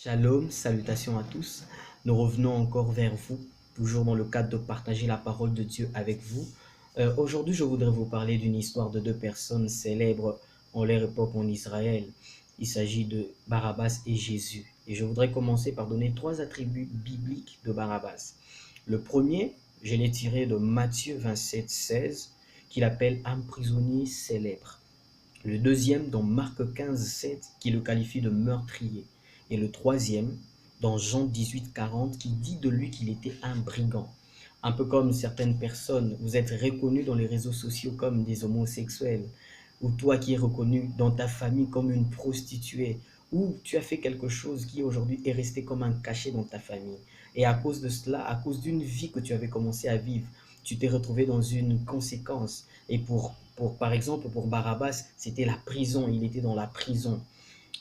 Shalom, salutations à tous. Nous revenons encore vers vous, toujours dans le cadre de partager la parole de Dieu avec vous. Aujourd'hui, je voudrais vous parler d'une histoire de deux personnes célèbres en leur époque en Israël. Il s'agit de Barabbas et Jésus. Et je voudrais commencer par donner trois attributs bibliques de Barabbas. Le premier, je l'ai tiré de Matthieu 27, 16, qu'il appelle un prisonnier célèbre. Le deuxième, dans Marc 15, 7, qui le qualifie de meurtrier. Et le troisième, dans Jean 18, 40, qui dit de lui qu'il était un brigand. Un peu comme certaines personnes, vous êtes reconnus dans les réseaux sociaux comme des homosexuels, ou toi qui es reconnu dans ta famille comme une prostituée, ou tu as fait quelque chose qui aujourd'hui est resté comme un cachet dans ta famille. Et à cause de cela, à cause d'une vie que tu avais commencé à vivre, tu t'es retrouvé dans une conséquence. Et par exemple, pour Barabbas, c'était la prison, il était dans la prison.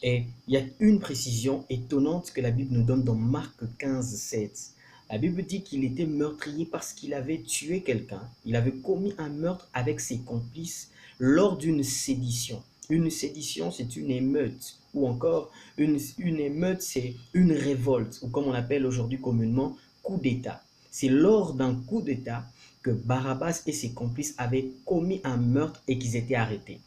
Et il y a une précision étonnante que la Bible nous donne dans Marc 15, 7. La Bible dit qu'il était meurtrier parce qu'il avait tué quelqu'un. Il avait commis un meurtre avec ses complices lors d'une sédition. Une sédition, c'est une émeute. Ou encore, une émeute, c'est une révolte. Ou comme on appelle aujourd'hui communément, coup d'État. C'est lors d'un coup d'État que Barabbas et ses complices avaient commis un meurtre et qu'ils étaient arrêtés.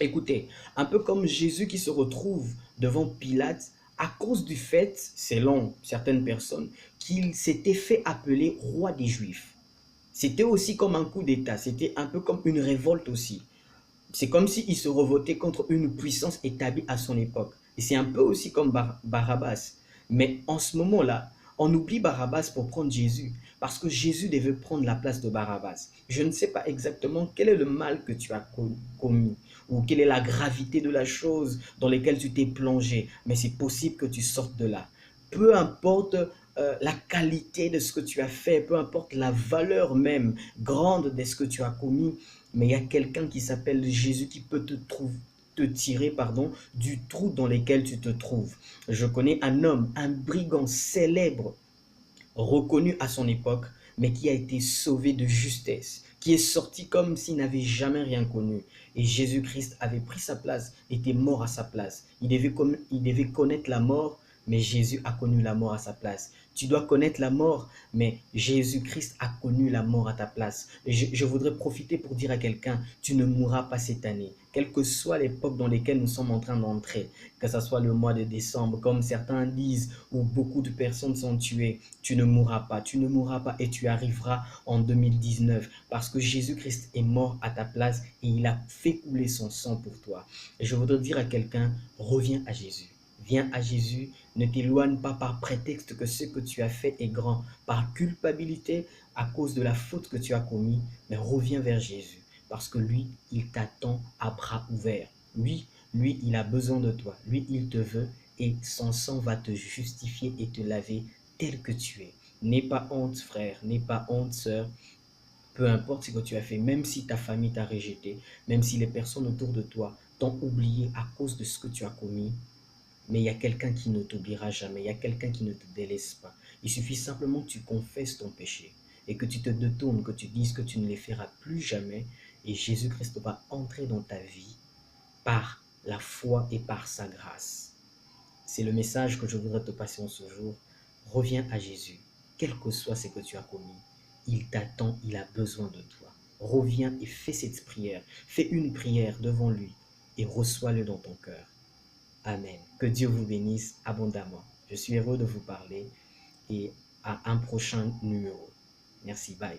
Écoutez, un peu comme Jésus qui se retrouve devant Pilate à cause du fait, selon certaines personnes, qu'il s'était fait appeler roi des Juifs. C'était aussi comme un coup d'État, c'était un peu comme une révolte aussi. C'est comme s'il se revoltait contre une puissance établie à son époque. Et c'est un peu aussi comme Barabbas. Mais en ce moment-là, on oublie Barabbas pour prendre Jésus, parce que Jésus devait prendre la place de Barabbas. Je ne sais pas exactement quel est le mal que tu as commis, ou quelle est la gravité de la chose dans laquelle tu t'es plongé, mais c'est possible que tu sortes de là. Peu importe la qualité de ce que tu as fait, peu importe la valeur même grande de ce que tu as commis, mais il y a quelqu'un qui s'appelle Jésus qui peut te tirer du trou dans lequel tu te trouves. Je connais un homme, un brigand célèbre, reconnu à son époque, mais qui a été sauvé de justesse, qui est sorti comme s'il n'avait jamais rien connu. Et Jésus-Christ avait pris sa place, était mort à sa place. Il devait connaître la mort, mais Jésus a connu la mort à sa place. Tu dois connaître la mort, mais Jésus-Christ a connu la mort à ta place. Et je voudrais profiter pour dire à quelqu'un, tu ne mourras pas cette année, quelle que soit l'époque dans laquelle nous sommes en train d'entrer, que ce soit le mois de décembre, comme certains disent, où beaucoup de personnes sont tuées, tu ne mourras pas et tu arriveras en 2019 parce que Jésus-Christ est mort à ta place et il a fait couler son sang pour toi. Et je voudrais dire à quelqu'un, reviens à Jésus. Viens à Jésus, ne t'éloigne pas par prétexte que ce que tu as fait est grand, par culpabilité à cause de la faute que tu as commise, mais reviens vers Jésus parce que lui, il t'attend à bras ouverts. Oui, lui, il a besoin de toi. Lui, il te veut et son sang va te justifier et te laver tel que tu es. N'aie pas honte, frère, n'aie pas honte, sœur. Peu importe ce que tu as fait, même si ta famille t'a rejeté, même si les personnes autour de toi t'ont oublié à cause de ce que tu as commis, mais il y a quelqu'un qui ne t'oubliera jamais, il y a quelqu'un qui ne te délaisse pas. Il suffit simplement que tu confesses ton péché et que tu te détournes, que tu dises que tu ne les feras plus jamais et Jésus-Christ va entrer dans ta vie par la foi et par sa grâce. C'est le message que je voudrais te passer en ce jour. Reviens à Jésus, quel que soit ce que tu as commis. Il t'attend, il a besoin de toi. Reviens et fais cette prière. Fais une prière devant lui et reçois-le dans ton cœur. Amen. Que Dieu vous bénisse abondamment. Je suis heureux de vous parler et à un prochain numéro. Merci, bye.